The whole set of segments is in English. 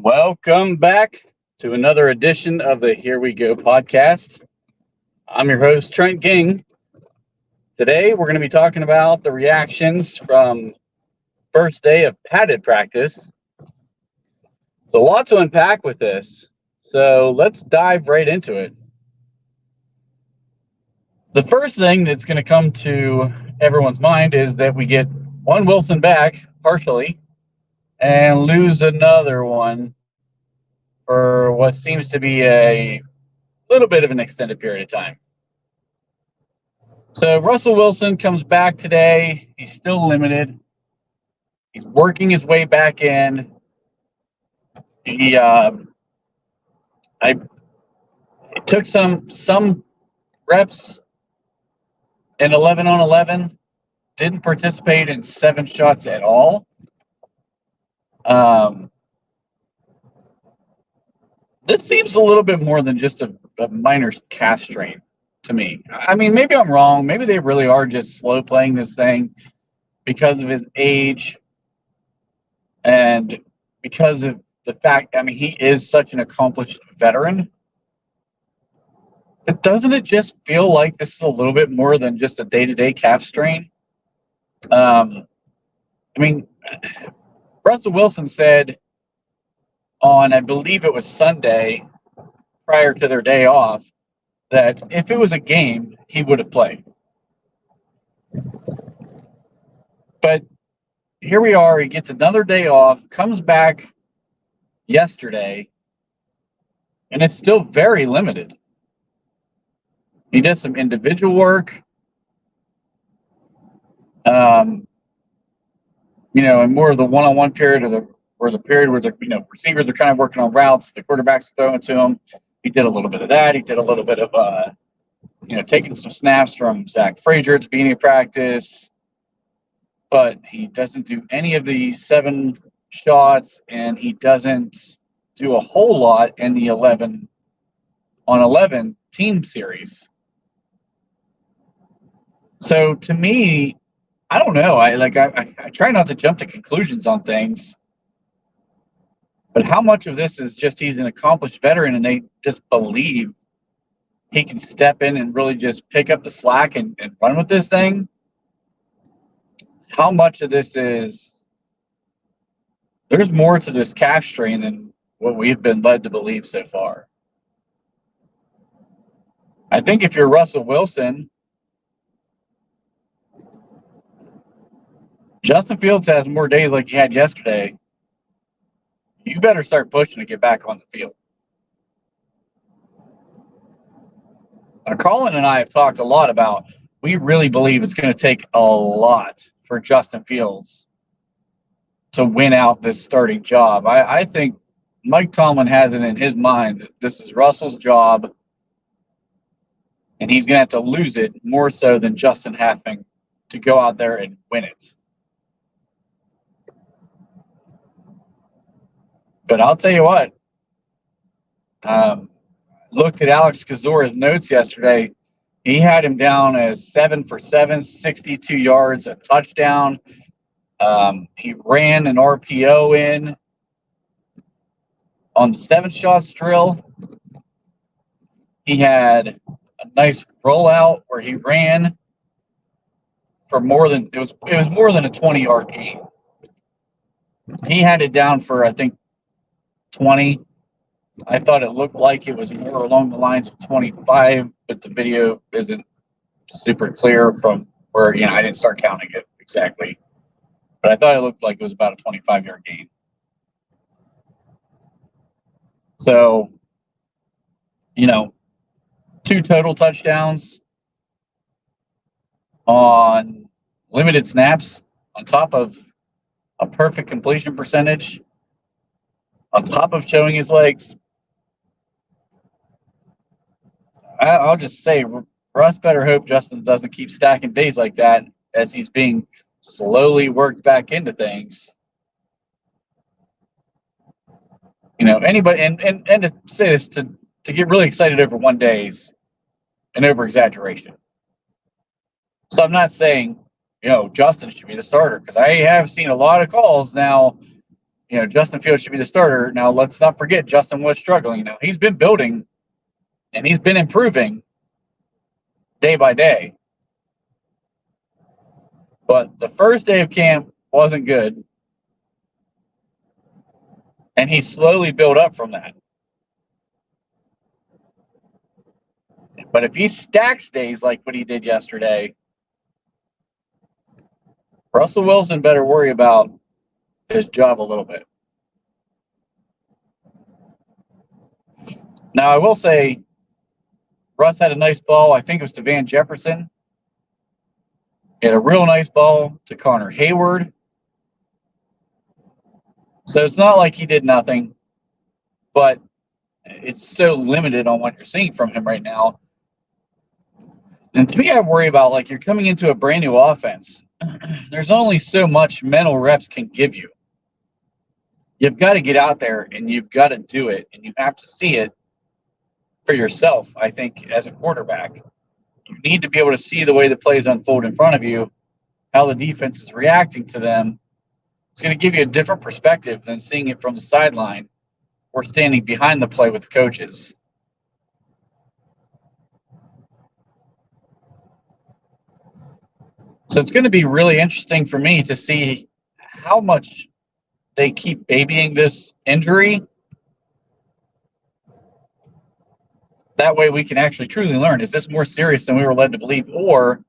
Welcome back to another edition of the Here We Go podcast. I'm your host, Trent Ging. Today, we're going to be talking about the reactions from first day of padded practice. There's a lot to unpack with this, so let's dive right into it. The first thing that's going to come to everyone's mind is that we get one Wilson back partially and lose another one for what seems to be a little bit of an extended period of time. So Russell Wilson comes back today. He's still limited. He's working his way back in. I took some reps in 11 on 11. Didn't participate in 7 shots at all. This seems a little bit more than just a minor calf strain to me. I mean, maybe I'm wrong. Maybe they really are just slow playing this thing because of his age and because of the fact, I mean, he is such an accomplished veteran. But doesn't it just feel like this is a little bit more than just a day-to-day calf strain? I mean, Russell Wilson said on, I believe it was Sunday, prior to their day off, that if it was a game, he would have played. But here we are, he gets another day off, comes back yesterday, and it's still very limited. He does some individual work, and more of the one-on-one period or the period where the receivers are kind of working on routes, the quarterbacks are throwing to him. He did a little bit of that. He did a little bit of taking some snaps from Zach Frazier at the beginning of practice, but he doesn't do any of the 7 shots, and he doesn't do a whole lot in the 11 on 11 team series. So to me, I don't know. I try not to jump to conclusions on things, but how much of this is just he's an accomplished veteran and they just believe he can step in and really just pick up the slack and run with this thing? How much of this is there's more to this calf strain than what we've been led to believe so far? I think if you're Russell Wilson, Justin Fields has more days like he had yesterday. You better start pushing to get back on the field. Colin and I have talked a lot about, we really believe it's going to take a lot for Justin Fields to win out this starting job. I think Mike Tomlin has it in his mind that this is Russell's job, and he's going to have to lose it more so than Justin having to go out there and win it. But I'll tell you what, looked at Alex Kazora's notes yesterday. He had him down as 7 for 7, 62 yards, a touchdown. He ran an RPO in on the 7 shots drill. He had a nice rollout where he ran for more than it was more than a 20-yard gain. He had it down for, I think, 20. I thought it looked like it was more along the lines of 25, but the video isn't super clear from where, I didn't start counting it exactly. But I thought it looked like it was about a 25-yard gain. So, 2 total touchdowns on limited snaps on top of a perfect completion percentage, on top of showing his legs. I'll just say, Russ better hope Justin doesn't keep stacking days like that as he's being slowly worked back into things. Anybody, and to say this, to get really excited over one day is an over-exaggeration. So I'm not saying, Justin should be the starter, because I have seen a lot of calls now Justin Fields should be the starter. Now, let's not forget Justin was struggling. Now, he's been building and he's been improving day by day. But the first day of camp wasn't good. And he slowly built up from that. But if he stacks days like what he did yesterday, Russell Wilson better worry about his job a little bit. Now, I will say, Russ had a nice ball. I think it was to Van Jefferson. He had a real nice ball to Connor Hayward. So it's not like he did nothing, but it's so limited on what you're seeing from him right now. And to me, I worry about, like, you're coming into a brand new offense. There's only so much mental reps can give you. You've got to get out there and you've got to do it, and you have to see it for yourself. I think as a quarterback, you need to be able to see the way the plays unfold in front of you, how the defense is reacting to them. It's going to give you a different perspective than seeing it from the sideline or standing behind the play with the coaches. So it's going to be really interesting for me to see how much they keep babying this injury. That way we can actually truly learn, is this more serious than we were led to believe, or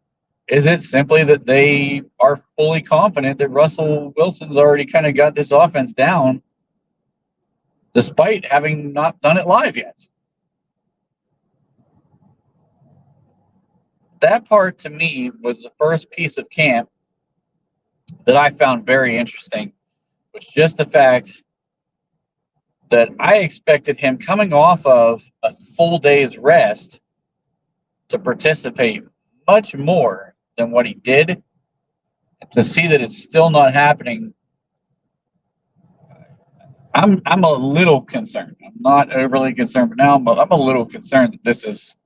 is it simply that they are fully confident that Russell Wilson's already kind of got this offense down despite having not done it live yet? That part to me was the first piece of camp that I found very interesting, was just the fact that I expected him coming off of a full day's rest to participate much more than what he did. To see that it's still not happening, I'm a little concerned. I'm not overly concerned, but now I'm a little concerned that this is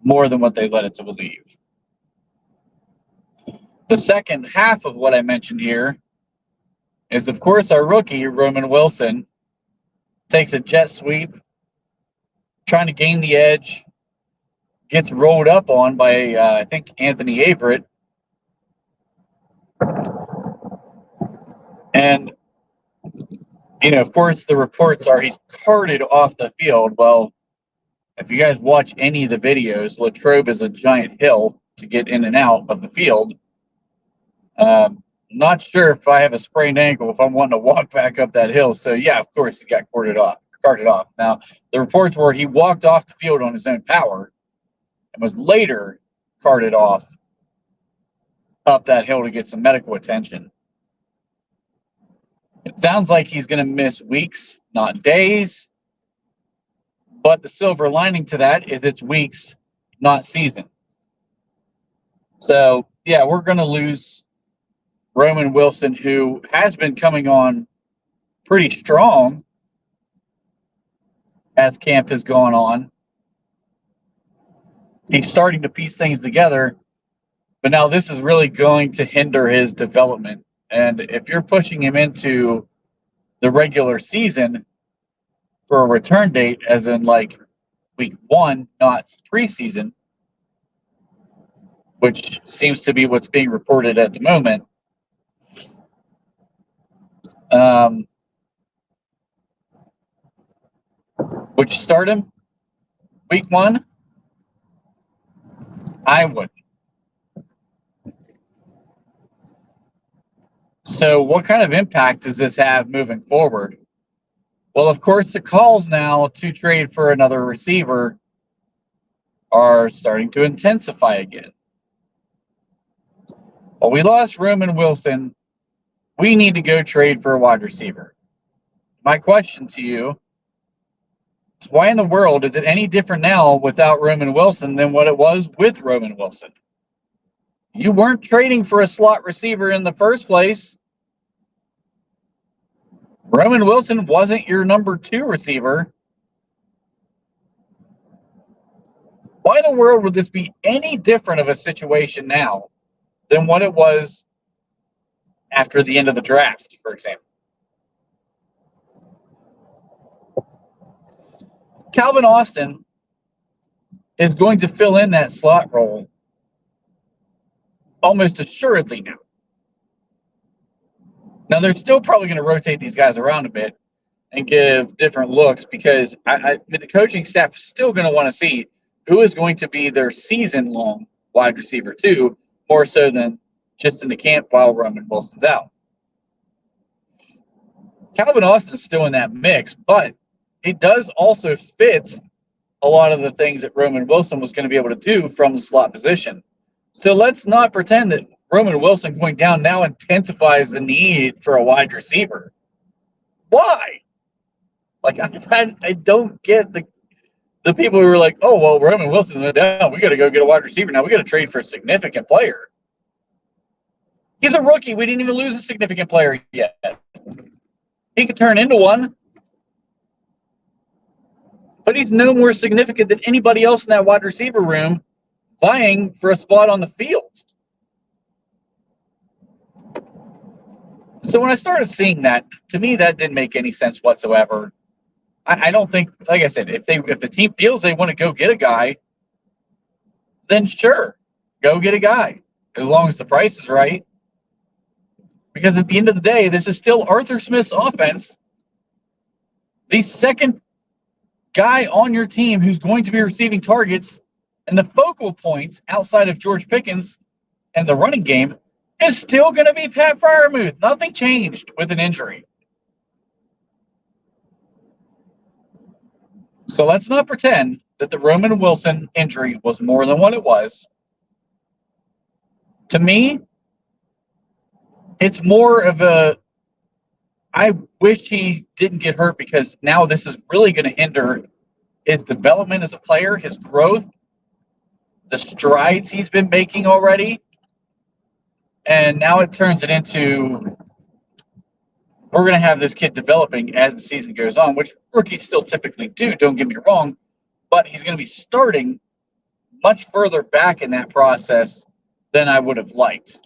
more than what they led it to believe. The second half of what I mentioned here is, of course, our rookie, Roman Wilson, takes a jet sweep, trying to gain the edge, gets rolled up on by, I think, Anthony Averett. And, of course, the reports are he's carted off the field. Well, if you guys watch any of the videos, Latrobe is a giant hill to get in and out of the field. Not sure if I have a sprained ankle, if I'm wanting to walk back up that hill. So, yeah, of course, he got carted off. Now, the reports were he walked off the field on his own power and was later carted off up that hill to get some medical attention. It sounds like he's going to miss weeks, not days. But the silver lining to that is it's weeks, not season. So, yeah, we're going to lose Roman Wilson, who has been coming on pretty strong as camp has gone on. He's starting to piece things together, but now this is really going to hinder his development. And if you're pushing him into the regular season for a return date, as in like week 1, not preseason, which seems to be what's being reported at the moment, would you start him week 1? I would. So what kind of impact does this have moving forward? Well, of course, the calls now to trade for another receiver are starting to intensify again. Well, we lost Roman Wilson. We need to go trade for a wide receiver. My question to you is, why in the world is it any different now without Roman Wilson than what it was with Roman Wilson? You weren't trading for a slot receiver in the first place. Roman Wilson wasn't your number 2 receiver. Why in the world would this be any different of a situation now than what it was after the end of the draft, for example? Calvin Austin is going to fill in that slot role almost assuredly now. Now, they're still probably going to rotate these guys around a bit and give different looks because the coaching staff is still going to want to see who is going to be their season-long wide receiver too, more so than just in the camp while Roman Wilson's out. Calvin Austin's still in that mix, but it does also fit a lot of the things that Roman Wilson was going to be able to do from the slot position. So let's not pretend that Roman Wilson going down now intensifies the need for a wide receiver. Why? Like, I don't get the people who are like, oh, well, Roman Wilson went down. We got to go get a wide receiver now. We got to trade for a significant player. He's a rookie. We didn't even lose a significant player yet. He could turn into one. But he's no more significant than anybody else in that wide receiver room vying for a spot on the field. So when I started seeing that, to me, that didn't make any sense whatsoever. I don't think, like I said, if the team feels they want to go get a guy, then sure, go get a guy, as long as the price is right. Because at the end of the day, this is still Arthur Smith's offense. The second guy on your team who's going to be receiving targets and the focal point outside of George Pickens and the running game is still going to be Pat Freiermuth. Nothing changed with an injury. So let's not pretend that the Roman Wilson injury was more than what it was. To me, it's more of I wish he didn't get hurt because now this is really going to hinder his development as a player, his growth, the strides he's been making already. And now it turns it into we're going to have this kid developing as the season goes on, which rookies still typically do, don't get me wrong, but he's going to be starting much further back in that process than I would have liked.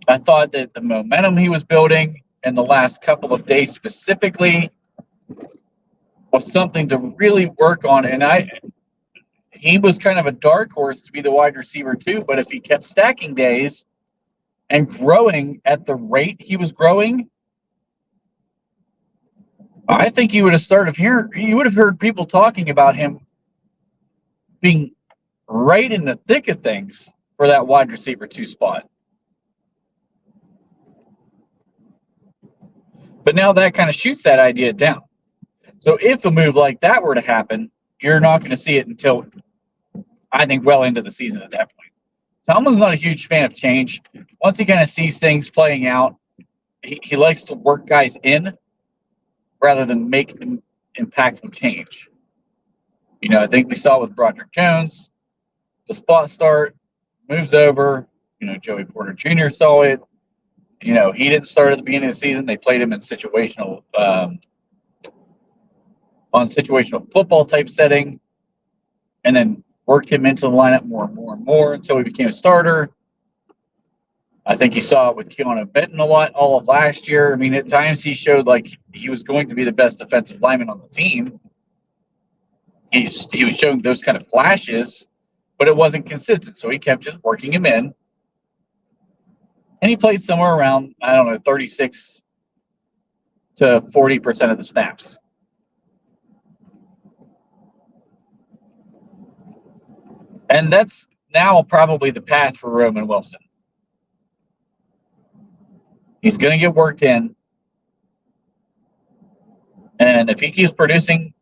I thought that the momentum he was building in the last couple of days specifically was something to really work on, and he was kind of a dark horse to be the wide receiver too, but if he kept stacking days and growing at the rate he was growing, I think you would have heard people talking about him being right in the thick of things for that wide receiver 2 spot. But now that kind of shoots that idea down. So if a move like that were to happen, you're not going to see it until, I think, well into the season at that point. Tomlin's not a huge fan of change. Once he kind of sees things playing out, he likes to work guys in rather than make impactful change. You know, I think we saw with Broderick Jones, the spot start, moves over. You know, Joey Porter Jr. saw it. You know, he didn't start at the beginning of the season. They played him in situational football type setting, and then worked him into the lineup more and more and more until he became a starter. I think you saw it with Keanu Benton a lot all of last year. I mean, at times he showed like he was going to be the best defensive lineman on the team. He was showing those kind of flashes, but it wasn't consistent. So he kept just working him in. And he played somewhere around, 36 to 40% of the snaps. And that's now probably the path for Roman Wilson. He's going to get worked in. And if he keeps producing,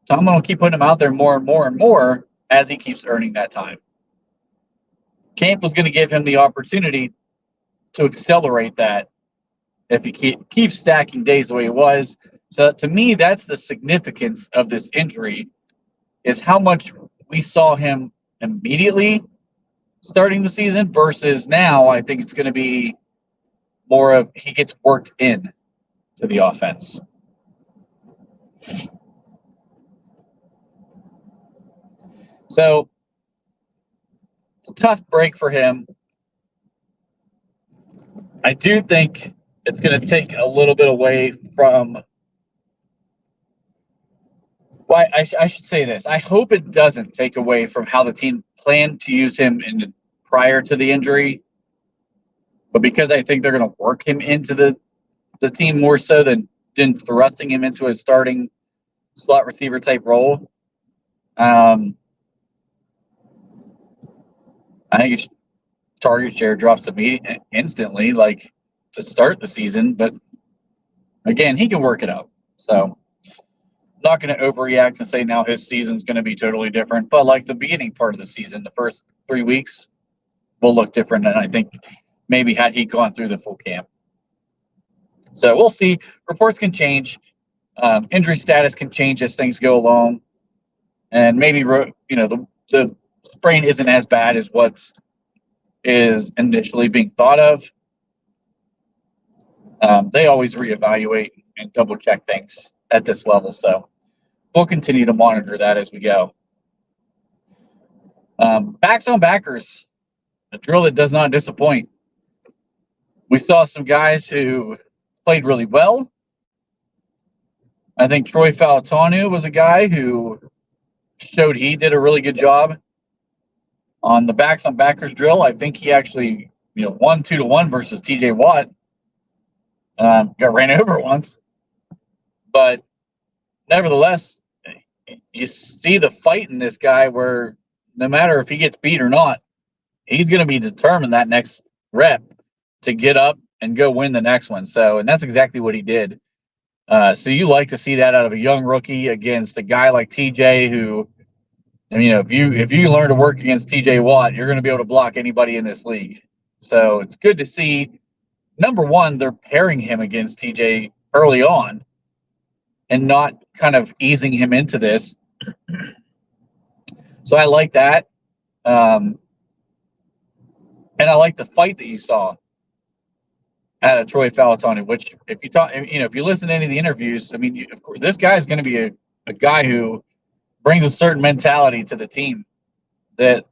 Tomlin will keep putting him out there more and more and more as he keeps earning that time. Camp was going to give him the opportunity to accelerate that if he keeps stacking days the way he was. So to me, that's the significance of this injury, is how much we saw him immediately starting the season versus now. I think it's going to be more of he gets worked in to the offense. So, tough break for him. I do think it's going to take a little bit away from Well, I should say this. I hope it doesn't take away from how the team planned to use him prior to the injury, but because I think they're going to work him into the team more so than thrusting him into a starting slot receiver type role. I think his target share drops instantly, like to start the season. But again, he can work it out. So not going to overreact and say now his season's going to be totally different. But like the beginning part of the season, the first 3 weeks will look different than I think maybe had he gone through the full camp. So we'll see. Reports can change. Injury status can change as things go along. And maybe, the sprain isn't as bad as what is initially being thought of. They always reevaluate and double check things at this level. So we'll continue to monitor that as we go. Backs on backers, a drill that does not disappoint. We saw some guys who played really well. I think Troy Fautanu was a guy who showed he did a really good job on the backs on backers drill. I think he actually, won 2-1 versus TJ Watt. Got ran over once, but nevertheless, you see the fight in this guy where no matter if he gets beat or not, he's going to be determined that next rep to get up and go win the next one. So, and that's exactly what he did. So you like to see that out of a young rookie against a guy like TJ who, if you learn to work against TJ Watt, you're going to be able to block anybody in this league. So it's good to see. Number one, they're pairing him against TJ early on and not kind of easing him into this. So I like that. And I like the fight that you saw out of Troy Fautanu, which if you listen to any of the interviews, of course, this guy is going to be a guy who brings a certain mentality to the team that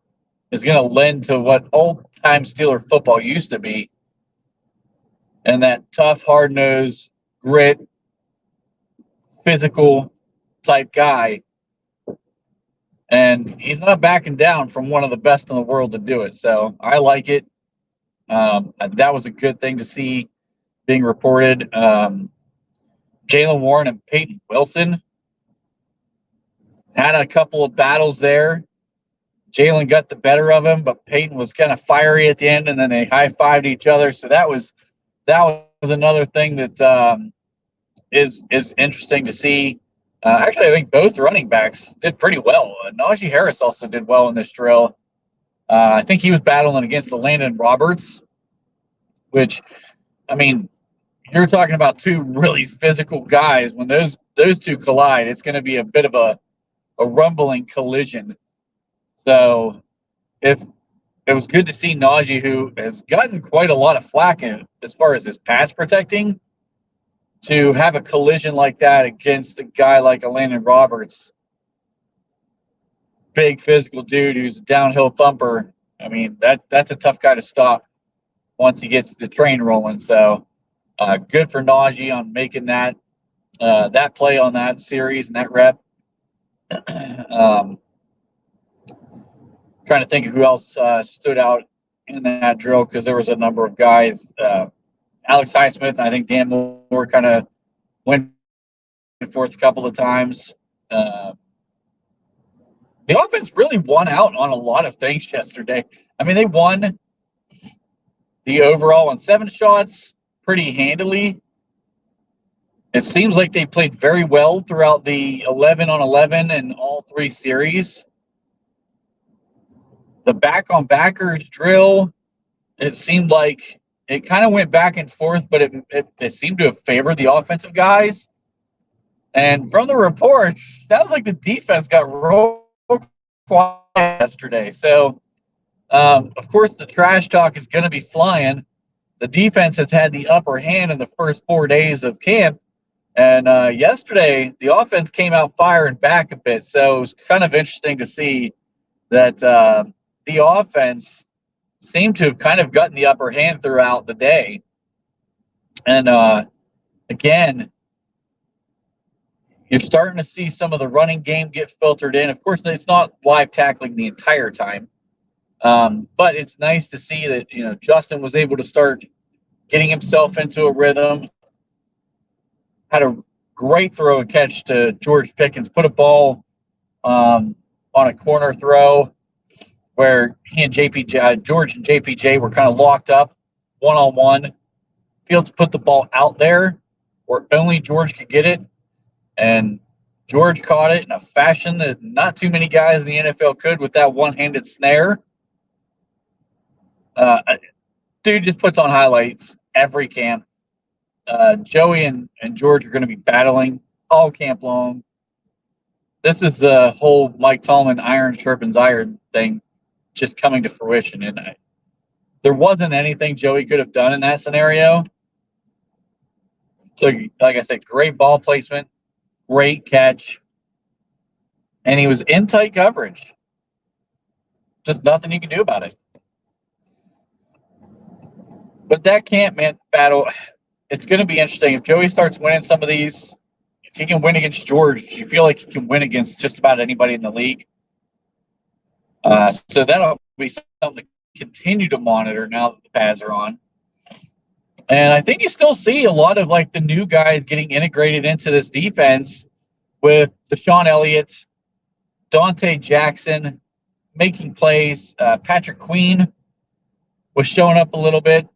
is going to lend to what old-time Steeler football used to be. And that tough, hard-nosed, grit, physical type guy. And he's not backing down from one of the best in the world to do it. So I like it. That was a good thing to see being reported. Jaylen Warren and Peyton Wilson had a couple of battles there. Jaylen got the better of him, but Peyton was kind of fiery at the end, and then they high-fived each other. So that was another thing that is interesting to see. Actually, I think both running backs did pretty well. Najee Harris also did well in this drill. I think he was battling against Landon Roberts, which, you're talking about two really physical guys. When those two collide, it's going to be a bit of a rumbling collision. So if it was good to see Najee, who has gotten quite a lot of flack as far as his pass protecting, to have a collision like that against a guy like Landon Roberts, big physical dude who's a downhill thumper. That's a tough guy to stop once he gets the train rolling. So good for Najee on making that play on that series and that rep. Trying to think of who else stood out in that drill, because there was a number of guys. Alex Highsmith, I think Dan Moore kind of went forth a couple of times. The offense really won out on a lot of things yesterday. They won the overall on 7 shots pretty handily. It seems like they played very well throughout the 11 on 11 and all 3 series. The back on backers drill, it seemed like it kind of went back and forth, but it seemed to have favored the offensive guys. And from the reports, sounds like the defense got real quiet yesterday. So, of course, the trash talk is going to be flying. The defense has had the upper hand in the first 4 days of camp. And yesterday, the offense came out firing back a bit. So it was kind of interesting to see that the offense seemed to have kind of gotten the upper hand throughout the day. And again, You're starting to see some of the running game get filtered in. Of course, it's not live tackling the entire time, but it's nice to see that Justin was able to start getting himself into a rhythm. Had a great throw and catch to George Pickens. Put a ball on a corner throw where he and George and JPJ were kind of locked up one-on-one. Fields put the ball out there where only George could get it, and George caught it in a fashion that not too many guys in the NFL could with that one-handed snare. Dude just puts on highlights every camp. Joey and George are going to be battling all camp long. This is the whole Mike Tallman iron sharpens iron thing just coming to fruition. And there wasn't anything Joey could have done in that scenario. So, like I said, great ball placement, great catch, and he was in tight coverage. Just nothing you can do about it. But that camp battle, it's going to be interesting. If Joey starts winning some of these, if he can win against George, you feel like he can win against just about anybody in the league. So that'll be something to continue to monitor now that the pads are on. And I think you still see a lot of the new guys getting integrated into this defense with Deshaun Elliott, Dante Jackson making plays. Patrick Queen was showing up a little bit.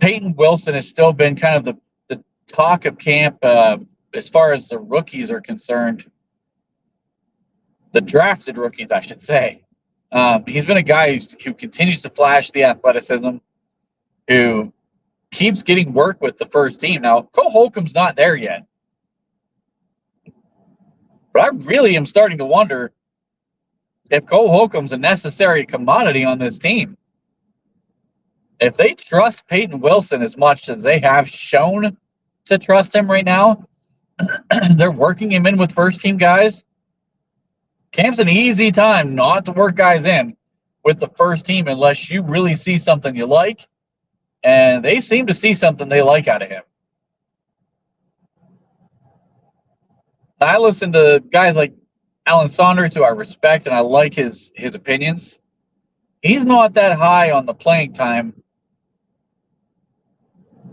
Peyton Wilson has still been kind of the talk of camp as far as the rookies are concerned. The drafted rookies, I should say. He's been a guy who continues to flash the athleticism, who keeps getting work with the first team. Now, Cole Holcomb's not there yet. But I really am starting to wonder if Cole Holcomb's a necessary commodity on this team. If they trust Peyton Wilson as much as they have shown to trust him right now, they're working him in with first-team guys. Camp's an easy time not to work guys in with the first team unless you really see something you like, and they seem to see something they like out of him. I listen to guys like Alan Saunders, who I respect, and I like his opinions. He's not that high on the playing time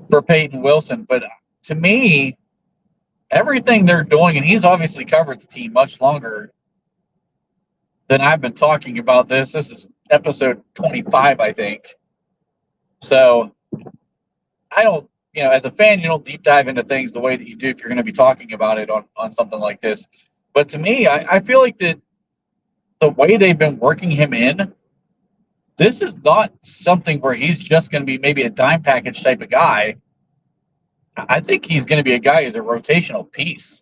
for Peyton Wilson, but to me, everything they're doing, and he's obviously covered the team much longer than I've been talking about this. This is episode 25, I think. So I don't, as a fan, you don't deep dive into things the way that you do if you're going to be talking about it on something like this. But to me, I feel like that the way they've been working him in, this is not something where he's just going to be maybe a dime package type of guy. I think he's going to be a guy who's a rotational piece.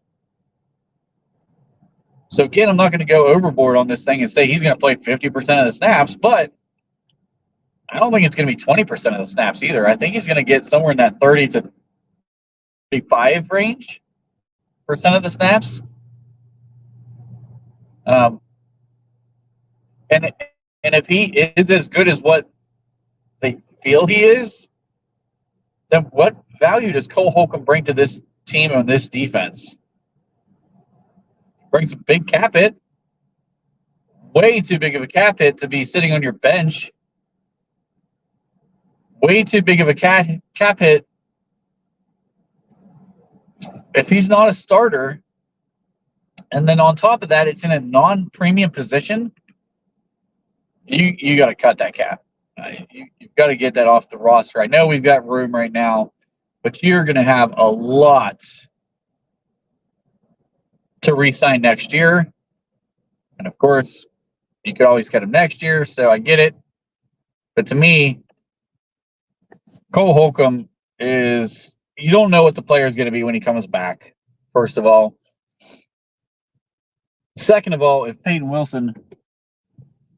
So, again, I'm not going to go overboard on this thing and say he's going to play 50% of the snaps, but I don't think it's going to be 20% of the snaps either. I think he's going to get somewhere in that 30 to 35 range percent of the snaps. And if he is as good as what they feel he is, then what value does Cole Holcomb bring to this team on this defense? Brings a big cap hit. Way too big of a cap hit to be sitting on your bench. Way too big of a cap hit if he's not a starter. And then on top of that, it's in a non-premium position. You got to cut that cap. You've got to get that off the roster. I know we've got room right now, but you're going to have a lot to re-sign next year. And, of course, you could always cut him next year, so I get it. But to me, Cole Holcomb is – you don't know what the player is going to be when he comes back, first of all. Second of all, if Peyton Wilson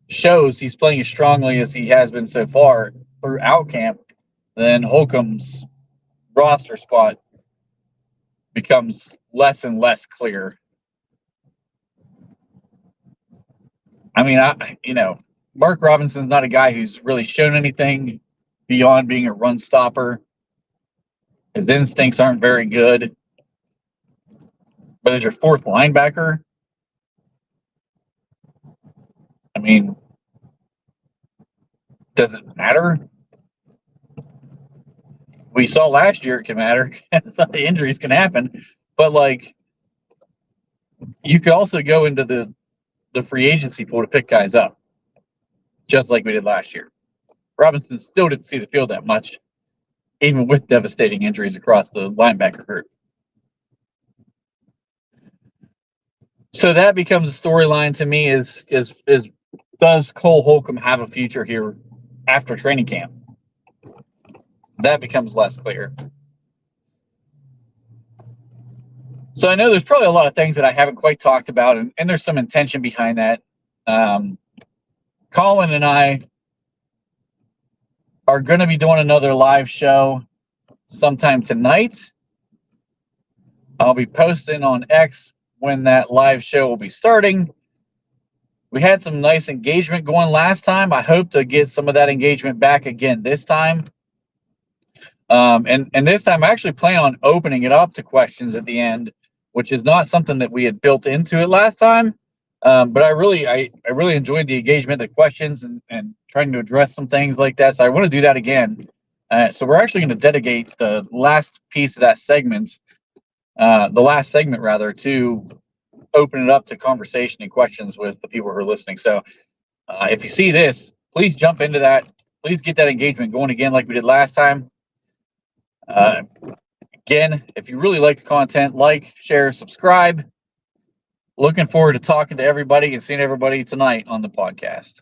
shows he's playing as strongly as he has been so far throughout camp, then Holcomb's roster spot becomes less and less clear. I mean, Mark Robinson's not a guy who's really shown anything beyond being a run stopper. His instincts aren't very good. but as your fourth linebacker, I mean, does it matter? We saw last year it can matter. The injuries can happen, but like you could also go into the free agency pool to pick guys up, just like we did last year. Robinson still didn't see the field that much, even with devastating injuries across the linebacker group. So that becomes a storyline to me: is does Cole Holcomb have a future here after training camp? That becomes less clear. So I know there's probably a lot of things that I haven't quite talked about, and there's some intention behind that. Colin and I are going to be doing another live show sometime tonight. I'll be posting on X when that live show will be starting. We had some nice engagement going last time. I hope to get some of that engagement back again this time. And this time I actually plan on opening it up to questions at the end, which is not something that we had built into it last time. But I really enjoyed the engagement, the questions, and trying to address some things like that. So I want to do that again. So we're actually going to dedicate the last piece of that segment, the last segment rather, to open it up to conversation and questions with the people who are listening. So if you see this, please jump into that. Please get that engagement going again like we did last time. Again, if you really like the content, like, share, subscribe. Looking forward to talking to everybody and seeing everybody tonight on the podcast.